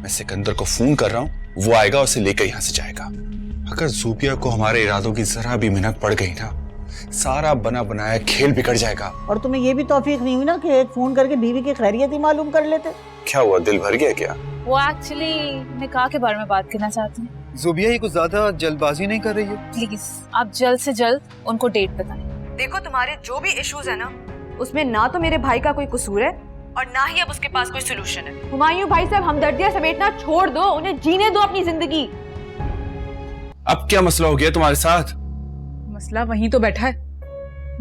मैं सिकंदर को फोन कर रहा हूँ, वो आएगा, उसे लेकर यहाँ से जाएगा। अगर ज़ूबिया को हमारे इरादों की जरा भी मिन्नत पड़ गई ना, सारा बना बनाया खेल बिगड़ जाएगा। और तुम्हें ये भी तौफीक नहीं हुई ना कि एक फोन करके बीवी की खैरियत ही मालूम कर लेते? क्या हुआ, दिल भर गया क्या? वो एक्चुअली निकाह के बारे में बात करना चाहते हैं। ज़ुबिया ये कुछ ज्यादा जल्दबाजी नहीं कर रही है? प्लीज आप जल्द से जल्द उनको डेट बताएं। देखो तुम्हारे जो भी इश्यूज है ना, उसमें ना तो मेरे भाई का कोई कसूर है और ना ही अब उसके पास कोई सोल्यूशन है। हुमायूं भाई साहब, हमदर्दियां समेटना छोड़ दो, उन्हें जीने दो अपनी जिंदगी। अब क्या मसला हो गया तुम्हारे साथ? मसला वहीं तो बैठा है।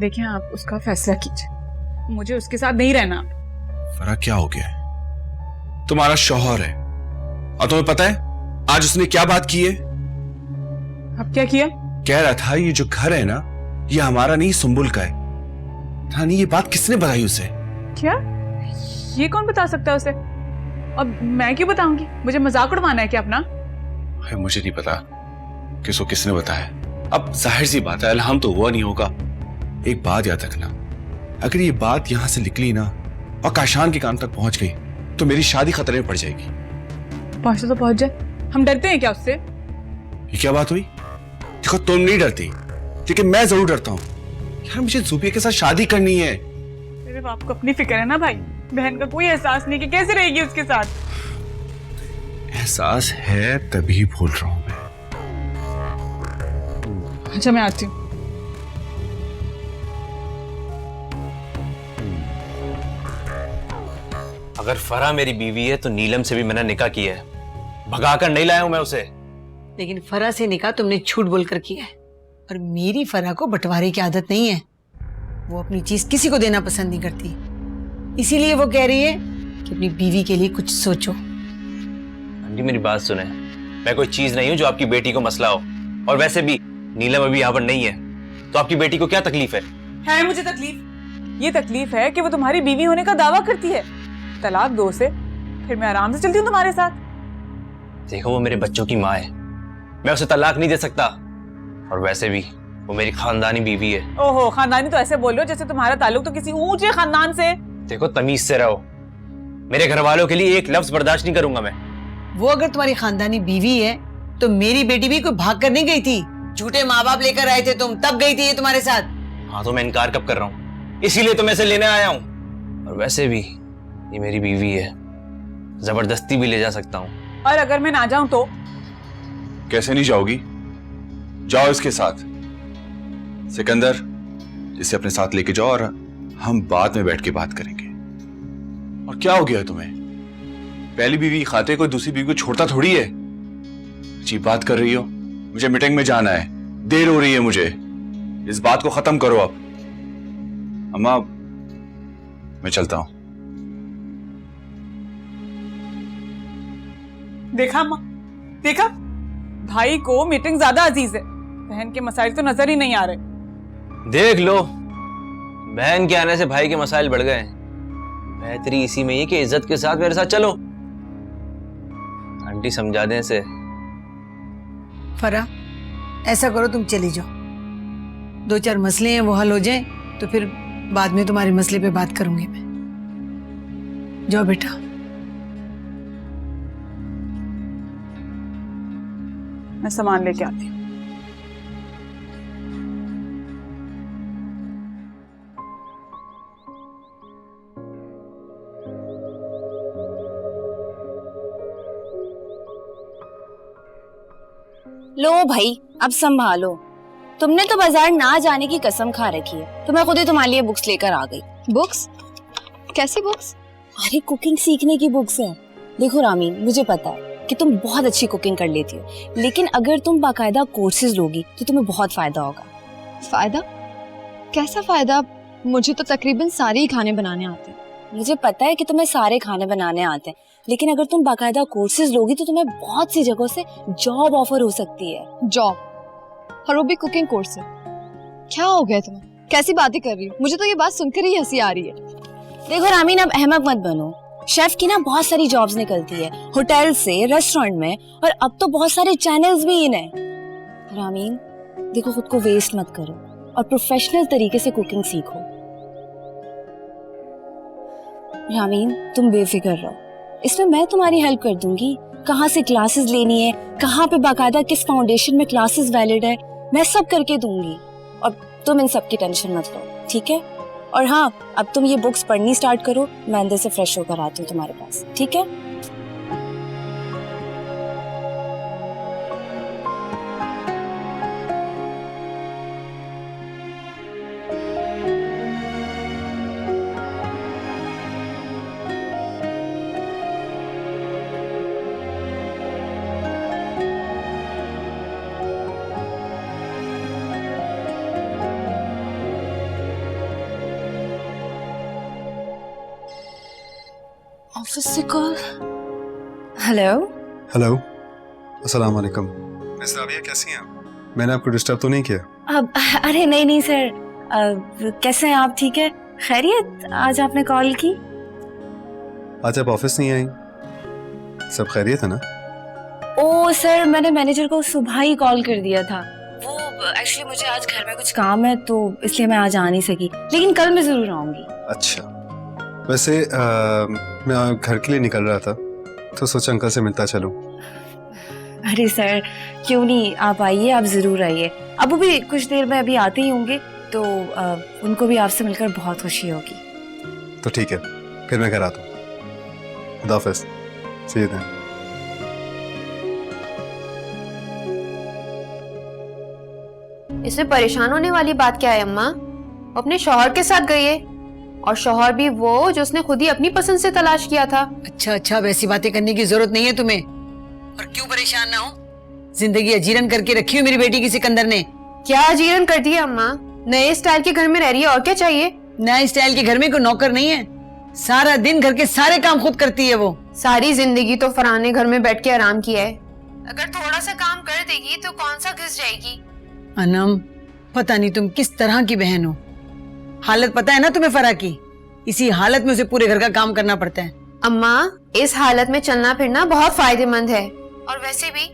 देखिए आप उसका फैसला कीजिए, मुझे उसके साथ नहीं रहना। फरा क्या हो गया? तुम्हारा शौहर है और तुम्हें पता है आज उसने क्या बात की है? अब क्या किया? कह रहा था ये जो घर है ना, ये हमारा नहीं सुंबुल का है। रानी ये बात किसने बताई उसे? क्या? ये कौन बता सकता है उसे? अब मैं क्यों बताऊंगी? मुझे मजाक उड़वाना है क्या अपना? मुझे नहीं पता किसको किसने बताया। अब जाहिर सी बात है अलहम तो हुआ नहीं होगा। एक बात याद रखना, अगर ये बात यहां से निकली ना और काशान के कान तक पहुंच गई तो मेरी शादी खतरे में पड़ जाएगी। पहुंचे तो पहुंच जाए, हम डरते हैं क्या उससे? ये क्या बात हुई? देखो तुम नहीं डरती, लेकिन मैं जरूर डरता हूँ यार। मुझे ज़ुबिया के साथ शादी करनी है। मेरे बाप को अपनी फिक्र है ना भाई, बहन का कोई एहसास नहीं कि कैसे रहेगी उसके साथ। एहसास है तभी भूल रहा हूं मैं। अच्छा मैं आती हूँ। अगर फरा मेरी बीवी है तो नीलम से भी मैंने निकाह किया है, भगाकर नहीं लाया हूं मैं उसे। लेकिन फरा से निकाह तुमने झूठ बोलकर किया है, और मेरी फरा को बंटवारे की आदत नहीं है। वो अपनी चीज किसी को देना पसंद नहीं करती, इसीलिए वो कह रही है कि अपनी बीवी के लिए कुछ सोचो। आंटी मेरी बात सुने, मैं कोई चीज नहीं हूं जो आपकी बेटी को मसला हो। और वैसे भी नीलम अभी यहाँ पर नहीं है, तो आपकी बेटी को क्या तकलीफ है? मुझे तकलीफ ये तकलीफ है कि वो तुम्हारी बीवी होने का दावा करती है। तलाक दो से, फिर मैं आराम से चलती हूँ तुम्हारे साथ। देखो वो मेरे बच्चों की माँ है, मैं उसे तलाक नहीं दे सकता। और वैसे भी वो मेरी खानदानी बीवी है। ओहो, खानदानी तो ऐसे बोल रहे हो जैसे तुम्हारा ताल्लुक तो किसी ऊंचे खानदान से। देखो तमीज से रहो, मेरे घर वालों के लिए एक लफ्ज बर्दाश्त नहीं करूंगा मैं। वो अगर तुम्हारी खानदानी बीवी है तो मेरी बेटी भी कोई भाग कर नहीं गई थी। झूठे माँ बाप लेकर आए थे तुम, तब गई थी ये तुम्हारे साथ। हाँ तो मैं इनकार कब कर रहा हूँ, इसीलिए तो मैं इसे लेने आया हूँ। और वैसे भी ये मेरी बीवी है, जबरदस्ती भी ले जा सकता हूँ। और अगर मैं ना जाऊं तो? कैसे नहीं जाओगी? जाओ इसके साथ। सिकंदर, इसे अपने साथ लेके जाओ और हम बाद में बैठ के बात करेंगे। और क्या हो गया है तुम्हें? पहली बीवी की खातिर कोई दूसरी बीवी को छोड़ता थोड़ी है। अजीब बात कर रही हो। मुझे मीटिंग में जाना है, देर हो रही है मुझे। इस बात को खत्म करो अब। अम्मा मैं चलता हूं। देखा अम्मा, देखा, भाई को मीटिंग ज्यादा अजीज है, बहन के मसाइल तो नजर ही नहीं आ रहे। देख लो, बहन के आने से भाई के मसाइल बढ़ गए। बेहतरी इसी में ये कि इज्जत के साथ मेरे साथ चलो। आंटी समझा दें इसे। फरा, ऐसा करो तुम चली जाओ, 2-4 मसले हैं वो हल हो जाए तो फिर बाद में तुम्हारे मसले पे बात करूंगी मैं। जाओ बेटा। मैं सामान लेके आती हूँ। लो भाई अब संभालो, तुमने तो बाजार ना जाने की कसम खा रखी है, तो मैं खुद ही तुम्हारे लिए बुक्स लेकर आ गई। बुक्स? कैसी बुक्स? अरे कुकिंग सीखने की बुक्स हैं। देखो रामीन, मुझे पता है कि तुम बहुत अच्छी कुकिंग कर लेती हो, लेकिन अगर तुम बाकायदा कोर्सेज लोगी तो तुम्हें बहुत फायदा होगा। फायदा? कैसा फायदा? मुझे तो तकरीबन सारे ही खाने बनाने आते हैं। मुझे पता है कि तुम्हें सारे खाने बनाने आते हैं, लेकिन अगर तुम बाकायदा कोर्सेज लोगी तो तुम्हें बहुत सी जगहों से जॉब ऑफर हो सकती है। जॉब? और वो भी कुकिंग कोर्स से? क्या हो गया तुम्हें? कैसी बातें कर रही हो? मुझे तो ये बात सुनकर ही हंसी आ रही है। देखो रामीन, अब अहमक मत बनो। शेफ की ना बहुत सारी जॉब्स निकलती है, होटल से, रेस्टोरेंट में, और अब तो बहुत सारे चैनल्स भी इन है। रामीन देखो, खुद को वेस्ट मत करो और प्रोफेशनल तरीके से कुकिंग सीखो। रामीन तुम बेफिक्र रहो, इसमें मैं तुम्हारी हेल्प कर दूंगी। कहाँ से क्लासेस लेनी है, कहाँ पे बाकायदा किस फाउंडेशन में क्लासेस वैलिड है, मैं सब करके दूंगी। और तुम इन सब की टेंशन मत लो, ठीक है? और हाँ, अब तुम ये बुक्स पढ़नी स्टार्ट करो, मैं अंदर से फ्रेश होकर आती हूँ तुम्हारे पास, ठीक है? ऑफिस से कॉल। हेलो। हेलो, अस्सलाम वालेकुम। मिस राबिया, कैसी हैं आप? मैंने आपको डिस्टर्ब तो नहीं किया? अब अरे नहीं नहीं सर, कैसे हैं आप? ठीक है, खैरियत? आज आपने कॉल की? आज आप ऑफिस नहीं आई, सब खैरियत है ना? ओ सर, मैंने मैनेजर को सुबह ही कॉल कर दिया था। वो एक्चुअली मुझे आज घर में कुछ काम है तो इसलिए मैं आज आ नहीं सकी, लेकिन कल मैं जरूर आऊंगी। अच्छा, वैसे मैं घर के लिए निकल रहा था तो सोचा अंकल से मिलता चलूं। अरे सर क्यों नहीं, आप आइए, आप जरूर आइए। अब वो भी कुछ देर में अभी आते ही होंगे तो उनको भी आपसे मिलकर बहुत खुशी होगी। तो ठीक है, फिर मैं घर आता हूँ। खुदा हाफिज़, सी यू देन। इसमें परेशान होने वाली बात क्या है अम्मा? वो अपने शौहर के साथ गई है, और शौहर भी वो जो उसने खुद ही अपनी पसंद से तलाश किया था। अच्छा, वैसी बातें करने की जरूरत नहीं है तुम्हें। और क्यों परेशान ना हो, जिंदगी अजीरन करके रखी हो मेरी बेटी की सिकंदर ने। क्या अजीरन कर दिया अम्मा? नए स्टाइल के घर में रह रही है, और क्या चाहिए? नए स्टाइल के घर में कोई नौकर नहीं है, सारा दिन घर के सारे काम खुद करती है वो। सारी जिंदगी तो फरहान ने घर में बैठ के आराम किया है, अगर थोड़ा सा काम कर देगी तो कौन सा घिस जाएगी। अनम, पता नहीं तुम किस तरह की बहन हो। हालत पता है ना तुम्हें फरा की, इसी हालत में उसे पूरे घर का काम करना पड़ता है। अम्मा, इस हालत में चलना फिरना बहुत फायदेमंद है, और वैसे भी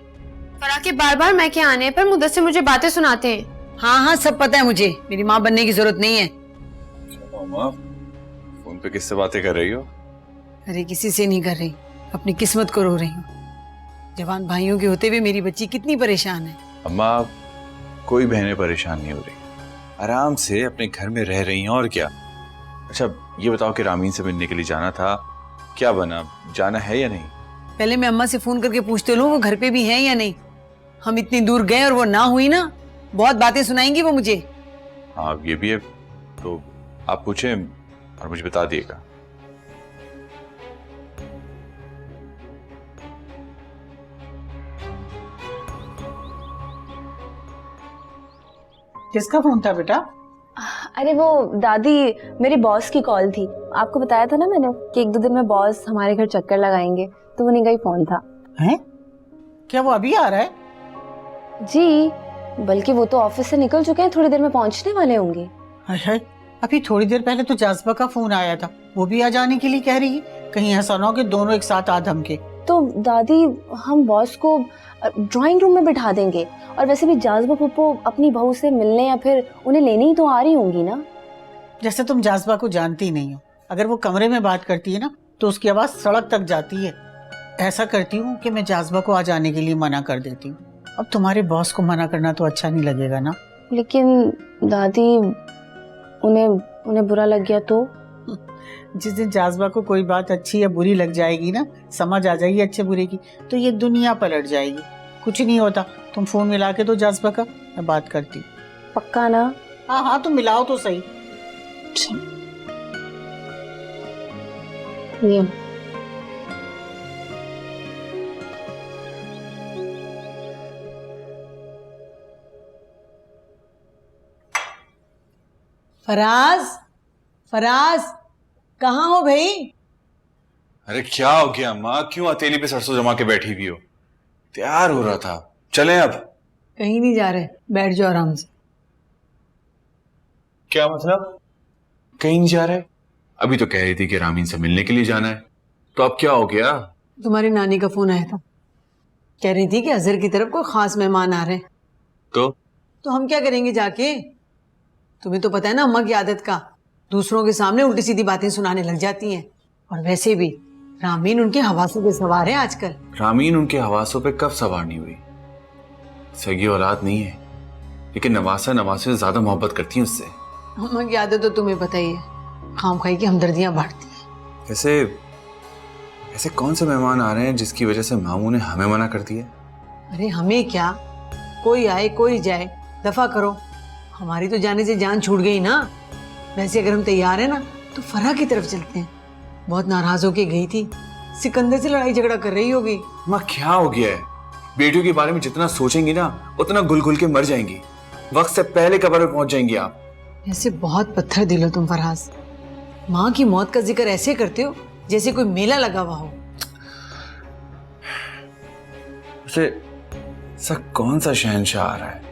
फरा के बार बार मैके आने पर मुद्दस्सिर मुझे बातें सुनाते हैं। हाँ, सब पता है मुझे, मेरी माँ बनने की जरूरत नहीं है। मामा, फोन पे किससे बातें कर रही हो? अरे किसी से नहीं कर रही, अपनी किस्मत को रो रही हूँ। जवान भाइयों के होते हुए मेरी बच्ची कितनी परेशान है। अम्मा, कोई बहनें परेशान नहीं हो रही, आराम से अपने घर में रह रही हैं, और क्या। अच्छा ये बताओ कि रामीन से मिलने के लिए जाना था, क्या बना, जाना है या नहीं? पहले मैं अम्मा से फोन करके पूछते लूं वो घर पे भी हैं या नहीं। हम इतनी दूर गए और वो ना हुई ना, बहुत बातें सुनाएंगी वो मुझे। हाँ ये भी है, तो आप पूछें और मुझे बता दिएगा। किसका फोन था बेटा? अरे वो दादी, मेरी बॉस की कॉल थी। आपको बताया था ना मैंने कि 1-2 दिन में बॉस हमारे घर चक्कर लगाएंगे, तो उन्हीं का ही फोन था। हैं? क्या वो अभी आ रहा है? जी, बल्कि वो तो ऑफिस से निकल चुके हैं, थोड़ी देर में पहुंचने वाले होंगे। अच्छा, अभी थोड़ी देर पहले तो जाज़बा का फोन आया था, वो भी आ जाने के लिए कह रही है। कहीं ऐसा ना हो कि दोनों एक साथ आ धमके। तो दादी, हम बॉस को ड्राइंग रूम में बिठा देंगे, और वैसे भी जाज़बा फूफो अपनी बहू से मिलने या फिर उन्हें लेने ही तो आ रही होंगी ना। जैसे तुम जाज़बा को जानती ही नहीं हो, अगर वो कमरे में बात करती है ना तो उसकी आवाज सड़क तक जाती है। ऐसा करती हूँ कि मैं जाज़बा को आ जाने के लिए मना कर देती हूँ। अब तुम्हारे बॉस को मना करना तो अच्छा नहीं लगेगा ना। लेकिन दादी, उन्हें बुरा लग गया तो? जिस दिन जाज़बा को कोई बात अच्छी या बुरी लग जाएगी ना, समझ आ जाएगी अच्छे बुरे की, तो ये दुनिया पलट जाएगी। कुछ नहीं होता, तुम फोन मिला के दो जाज़बा का, मैं बात करती हूँ। पक्का ना? हाँ, तुम मिलाओ तो सही। ये फराज कहाँ हो भाई? अरे क्या हो गया अम्मा, क्यों हथेली पे सरसों जमा के बैठी हुई हो? तैयार हो रहा था, चलें अब। कहीं नहीं जा रहे, बैठ जाओ आराम से। क्या मतलब? कहीं नहीं जा रहे? अभी तो कह रही थी कि रामीन से मिलने के लिए जाना है, तो अब क्या हो गया? तुम्हारी नानी का फोन आया था, कह रही थी कि अजहर की तरफ कोई खास मेहमान आ रहे हैं। तो हम क्या करेंगे जाके? तुम्हें तो पता है ना अम्मा की आदत का, दूसरों के सामने उल्टी सीधी बातें सुनाने लग जाती हैं। और वैसे भी रामीन उनके हवासों पे सवार है आजकल। रामीन उनके हवासों पे कब सवार नहीं हुई? सगी औलाद नहीं है, लेकिन नवासा नवासे से ज्यादा मोहब्बत करती है उससे। अम्मा की आदत तो तुम्हें पता ही है, खामखाई की हमदर्दियां बांटती है। ऐसे ऐसे कौन से मेहमान आ रहे हैं जिसकी वजह से मामू ने हमें मना कर दिया? अरे हमें क्या, कोई आए कोई जाए, दफा करो। हमारी तो जाने से जान छूट गई ना। वैसे अगर हम तैयार हैं ना तो फराह की तरफ चलते हैं। बहुत नाराज होके गई थी, सिकंदर से लड़ाई झगड़ा कर रही होगी। माँ क्या हो गया है? बेटियों के बारे में जितना सोचेंगी ना उतना घुल घुल के मर जाएंगी, वक्त से पहले कब्र में पहुंच जाएंगी आप। ऐसे बहुत पत्थर दिल हो तुम फरहास। माँ की मौत का जिक्र ऐसे करते हो जैसे कोई मेला लगा हुआ हो। उसे ऐसा कौन सा शहंशाह आ रहा है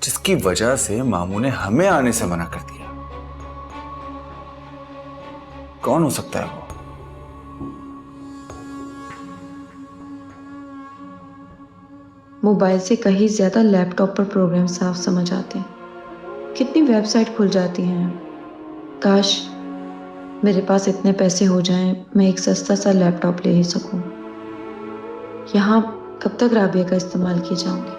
जिसकी वजह से मामू ने हमें आने से मना कर दिया? कौन हो सकता है वो? मोबाइल से कहीं ज़्यादा लैपटॉप पर प्रोग्राम साफ समझ आते हैं। कितनी वेबसाइट खुल जाती हैं। काश मेरे पास इतने पैसे हो जाएं, मैं एक सस्ता सा लैपटॉप ले ही सकूं। यहाँ कब तक राबिया का इस्तेमाल की जाऊंगी?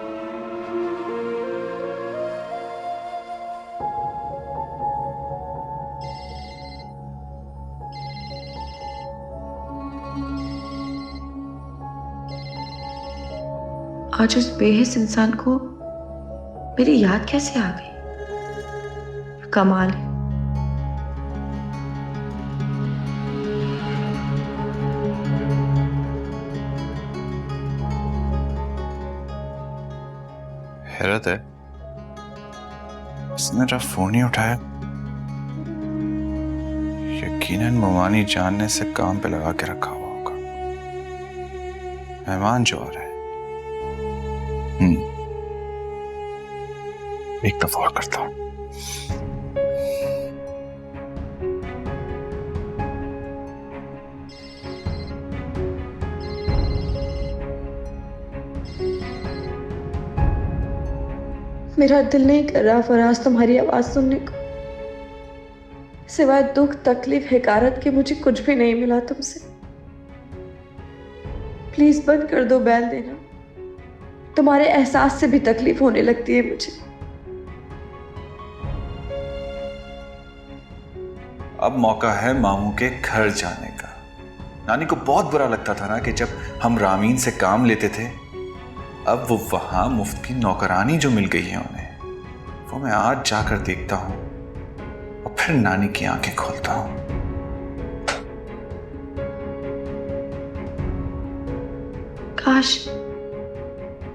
आज उस बेहिस इंसान को मेरी याद कैसे आ गई? कमाल है। हैरत है, उसने जब फोन नहीं उठाया, यकीनन ममानी जानने से काम पे लगा के रखा हुआ होगा। मेहमान जो आ रहे हैं। एक दफा और करता हूं। मेरा दिल नहीं कर रहा फराज तुम्हारी आवाज सुनने को। सिवाय दुख तकलीफ हिकारत के मुझे कुछ भी नहीं मिला तुमसे। प्लीज बंद कर दो बैल देना। तुम्हारे एहसास से भी तकलीफ होने लगती है मुझे। अब मौका है मामू के घर जाने का। नानी को बहुत बुरा लगता था ना कि जब हम रामीन से काम लेते थे, अब वो वहां मुफ्त की नौकरानी जो मिल गई है उन्हें, वो मैं आज जाकर देखता हूं और फिर नानी की आंखें खोलता हूं।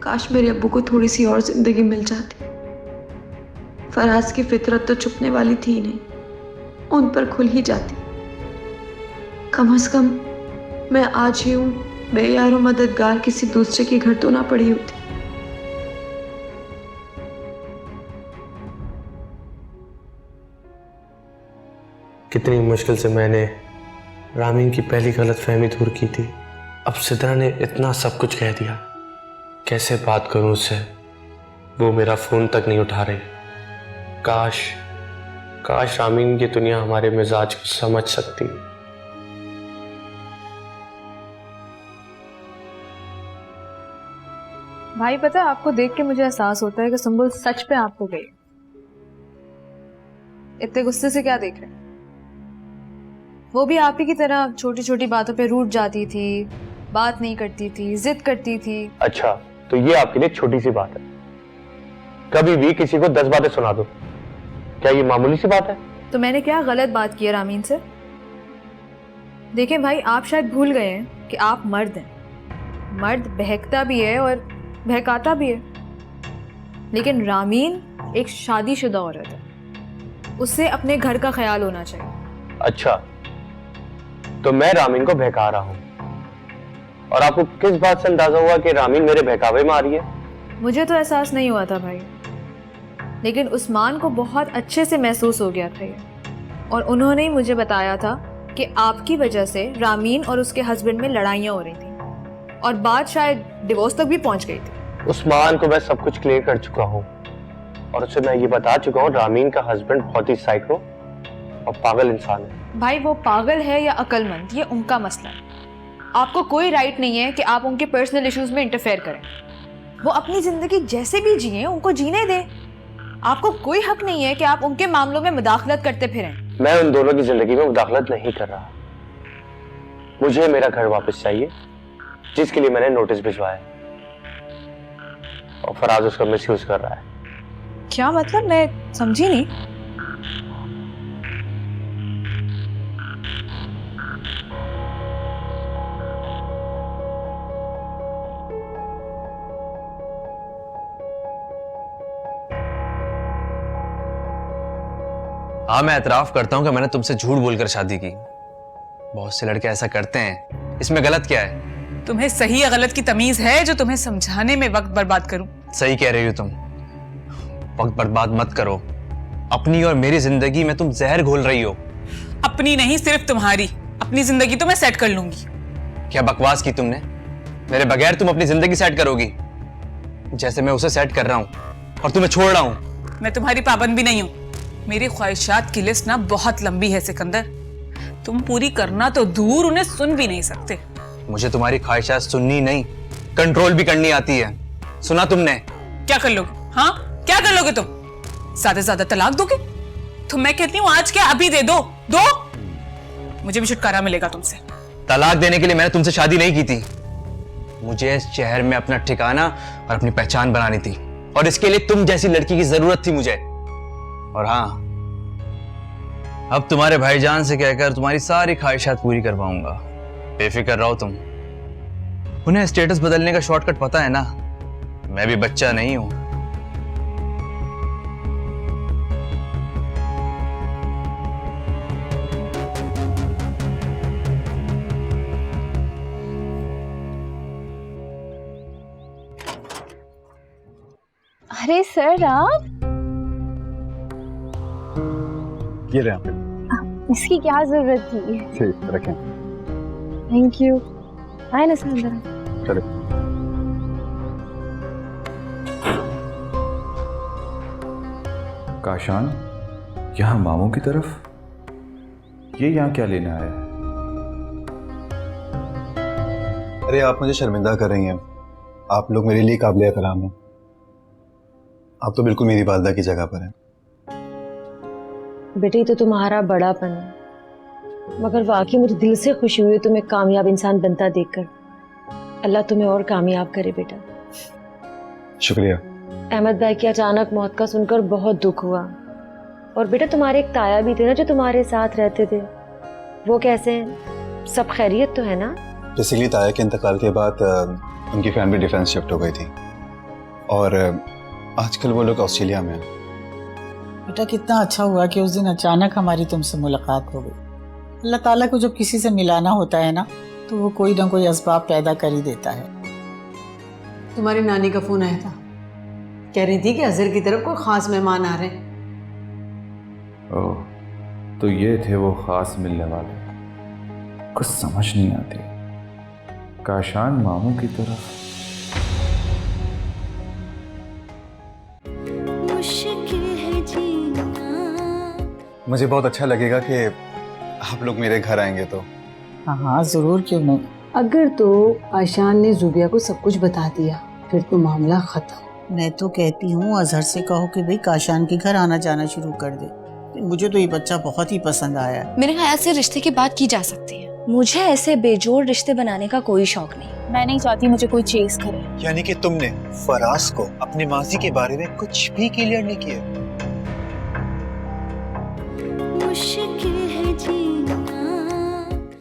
काश मेरे अब्बू को थोड़ी सी और जिंदगी मिल जाती। फराज की फितरत तो छुपने वाली थी नहीं, उन पर खुल ही जाती। कम से कम मैं आज ही हूं बेयार मददगार किसी दूसरे के घर तो ना पड़ी होती। कितनी मुश्किल से मैंने रामीन की पहली गलतफहमी दूर की थी। अब सिद्रा ने इतना सब कुछ कह दिया, कैसे बात करूं उससे? वो मेरा फोन तक नहीं उठा रही। काश रामीन की दुनिया हमारे मिजाज को समझ सकती। भाई पता है, आपको देख के मुझे एहसास होता है कि सुंबुल सच पे आपको गई। इतने गुस्से से क्या देख रहे हैं? वो भी आप ही की तरह छोटी छोटी बातों पे रूठ जाती थी, बात नहीं करती थी, जिद करती थी। अच्छा, तो ये आपके लिए छोटी सी बात है? कभी भी किसी को 10 बातें सुना दो, क्या ये मामूली सी बात है? तो मैंने क्या गलत बात की है रामीन से? देखें भाई, आप शायद भूल गए हैं कि आप मर्द हैं। मर्द बहकता भी है और बहकाता भी है, लेकिन रामीन एक शादीशुदा औरत है, उससे अपने घर का ख्याल होना चाहिए। अच्छा, तो मैं रामीन को बहका रहा हूँ, और आपको किस बात से अंदाजा हुआ कि रामीन मेरे बहकावे में आ रही है? मुझे तो एहसास नहीं हुआ था भाई, लेकिन उस्मान को बहुत अच्छे से महसूस हो गया था ये, और उन्होंने ही मुझे बताया था कि आपकी वजह से रामीन और उसके हस्बैंड में लड़ाइयाँ हो रही थी, और बात शायद डिवोर्स तक भी पहुंच गई थी। उस्मान को मैं सब कुछ क्लियर कर चुका हूँ, और उसे मैं ये बता चुका हूँ रामीन का हस्बैंड बहुत ही साइको और पागल इंसान है। भाई वो पागल है या अक्लमंद, ये उनका मसला है। आपको कोई राइट नहीं है कि आप उनके पर्सनल इश्यूज में इंटरफेयर करें। वो अपनी जिंदगी जैसे भी जिए, उनको जीने दें। आपको कोई हक नहीं है कि आप उनके मामलों में मुदाखलत करते फिरें। मैं उन दोनों की जिंदगी में मुदाखलत नहीं कर रहा। मुझे मेरा घर वापस चाहिए, जिसके लिए मैंने नोटिस भिजवाया, और फराज उसका मिसयूज कर रहा है। क्या मतलब? मैं समझी नहीं। हाँ, मैं एतराफ करता हूँ कि मैंने तुमसे झूठ बोलकर शादी की। बहुत से लड़के ऐसा करते हैं, इसमें गलत क्या है? तुम्हें सही या गलत की तमीज है जो तुम्हें समझाने में वक्त बर्बाद करूं? सही कह रही हो तुम। वक्त बर्बाद मत करो। अपनी और मेरी जिंदगी में तुम जहर घोल रही हो। अपनी नहीं, सिर्फ तुम्हारी। अपनी जिंदगी तो मैं सेट कर लूंगी। क्या बकवास की तुमने? मेरे बगैर तुम अपनी जिंदगी सेट करोगी? जैसे मैं उसे सेट कर रहा हूं और तुम्हें छोड़ रहा हूं। मैं तुम्हारी पाबंद भी नहीं हूं। मेरी ख्वाहिशात की लिस्ट ना बहुत लंबी है सिकंदर। तुम पूरी करना तो दूर, उन्हें सुन भी नहीं सकते। मुझे तुम्हारी ख्वाहिशात सुननी नहीं, कंट्रोल भी करनी आती है। सुना तुमने? क्या कर लोगे? हाँ, क्या कर लोगे तुम? ज्यादा से ज्यादा तलाक दोगे? तो मैं कहती हूँ आज क्या अभी दे दो। मुझे भी छुटकारा मिलेगा तुमसे। तलाक देने के लिए मैंने तुमसे शादी नहीं की थी। मुझे इस शहर में अपना ठिकाना और अपनी पहचान बनानी थी, और इसके लिए तुम जैसी लड़की की जरूरत थी मुझे। और हाँ, अब तुम्हारे भाईजान से कहकर तुम्हारी सारी ख्वाहिशात पूरी कर पाऊंगा। बेफिक्र रहो तुम। उन्हें स्टेटस बदलने का शॉर्टकट पता है ना। मैं भी बच्चा नहीं हूं। अरे सर, आप ये रहे आप। इसकी क्या जरूरत थी? ठीक रखें। Thank you. आए ना सर अंदर। चलो। काशान, यहाँ मामू की तरफ? ये यहाँ क्या लेने आया है? अरे आप मुझे शर्मिंदा कर रही हैं। आप लोग मेरे लिए काबिल एहतराम हैं। आप तो बिल्कुल मेरी वालदा की जगह पर हैं। बेटे, तो तुम्हारा बड़ापन है, मगर वाकई मुझे दिल से खुशी हुई तुम्हें कामयाब इंसान बनता देखकर। अल्लाह तुम्हें और कामयाब करे बेटा। शुक्रिया। अहमद भाई की अचानक मौत का सुनकर बहुत दुख हुआ। और बेटा, तुम्हारे एक ताया भी थे ना जो तुम्हारे साथ रहते थे, वो कैसे हैं? सब खैरियत तो है ना? बेसिकली ताया के इंतकाल के बाद उनकी फैमिली डिफेंस शिफ्ट हो गई थी, और आजकल वो लोग ऑस्ट्रेलिया में हैं। बेटा, कितना अच्छा हुआ कि उस दिन अचानक हमारी तुमसे मुलाकात हो गई। अल्लाह ताला को जब किसी से मिलाना होता है ना, तो वो कोई ना कोई असबाब पैदा कर ही देता है। तुम्हारी नानी का फोन आया था, कह रही थी कि अजहर की तरफ कोई खास मेहमान आ रहे हैं। ओह, तो ये थे वो खास मिलने वाले। कुछ समझ नहीं आती। काशान मामू की तरफ। मुझे बहुत अच्छा लगेगा कि आप लोग मेरे घर आएंगे तो। हाँ हाँ, जरूर, क्यों नहीं। अगर तो आशान ने जुबिया को सब कुछ बता दिया, फिर तो मामला खत्म। मैं तो कहती हूँ अजहर से कहो कि भाई काशान के घर आना जाना शुरू कर दे। मुझे तो ये बच्चा बहुत ही पसंद आया है। मेरे ख्याल से रिश्ते की बात की जा सकती है। मुझे ऐसे बेजोड़ रिश्ते बनाने का कोई शौक नहीं। मैं नहीं चाहती मुझे कोई चेस करे। यानी कि तुमने फराज को अपने माजी के बारे में कुछ भी क्लियर नहीं किया? मुश्किल